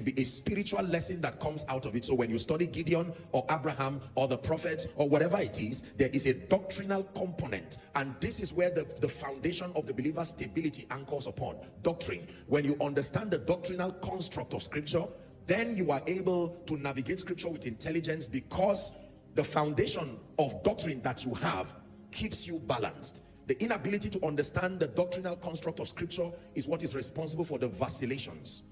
be a spiritual lesson that comes out of it. So when you study Gideon or Abraham or the prophets or whatever it is, there is a doctrinal component, and this is where the foundation of the believer's stability anchors upon doctrine. When you understand the doctrinal construct of scripture, then you are able to navigate scripture with intelligence, because the foundation of doctrine that you have keeps you balanced. The inability to understand the doctrinal construct of scripture is what is responsible for the vacillations.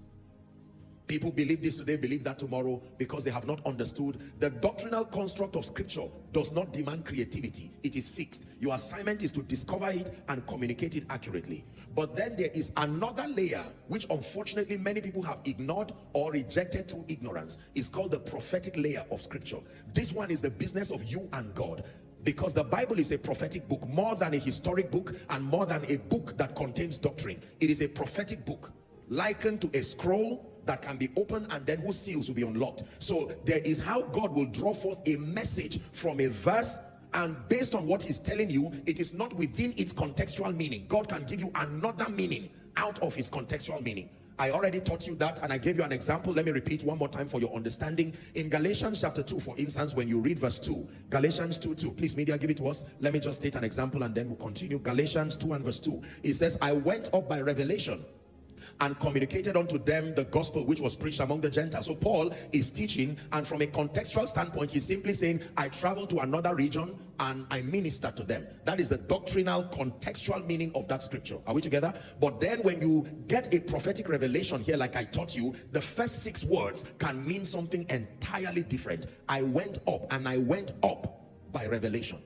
People believe this today, believe that tomorrow, because they have not understood the doctrinal construct of scripture. Does not demand creativity. It is fixed. Your assignment is to discover it and communicate it accurately. But then there is another layer which unfortunately many people have ignored or rejected through ignorance. It's called the prophetic layer of scripture. This one is the business of you and God, because the Bible is a prophetic book, more than a historic book and more than a book that contains doctrine. It is a prophetic book, likened to a scroll that can be opened and then whose seals will be unlocked. So there is how God will draw forth a message from a verse, and based on what he's telling you, it is not within its contextual meaning. God can give you another meaning out of his contextual meaning. I already taught you that, and I gave you an example. Let me repeat one more time for your understanding. In Galatians chapter 2, for instance, when you read verse 2, Galatians 2:2, please media, give it to us. Let me just state an example and then we'll continue. Galatians 2 and verse 2, it says, I went up by revelation and communicated unto them the gospel which was preached among the Gentiles. So Paul is teaching, and from a contextual standpoint, he's simply saying, I traveled to another region and I ministered to them. That is the doctrinal contextual meaning of that scripture. Are we together? But then when you get a prophetic revelation here, like I taught you, the first 6 words can mean something entirely different. I went up, and I went up by revelation.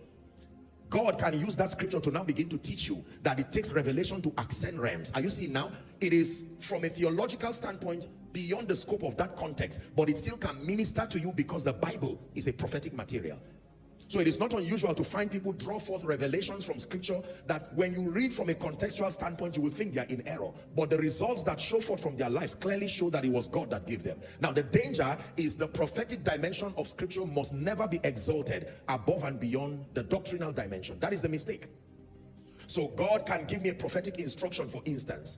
God can use that scripture to now begin to teach you that it takes revelation to ascend realms. Are you seeing now? It is from a theological standpoint beyond the scope of that context, but it still can minister to you because the Bible is a prophetic material. So it is not unusual to find people draw forth revelations from scripture that when you read from a contextual standpoint, you will think they are in error. But the results that show forth from their lives clearly show that it was God that gave them. Now the danger is the prophetic dimension of scripture must never be exalted above and beyond the doctrinal dimension. That is the mistake. So God can give me a prophetic instruction, for instance,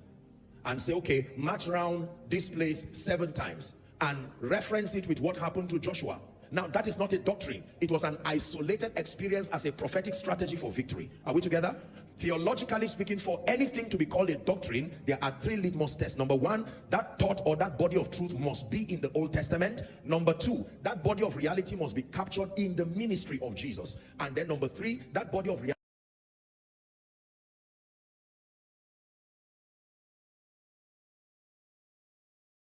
and say, okay, march around this place 7 times and reference it with what happened to Joshua. Now that is not a doctrine. It was an isolated experience as a prophetic strategy for victory. Are we together? Theologically speaking, for anything to be called a doctrine, there are 3 litmus tests. Number 1, that thought or that body of truth must be in the Old Testament. Number 2, that body of reality must be captured in the ministry of Jesus. And then number 3, that body of reality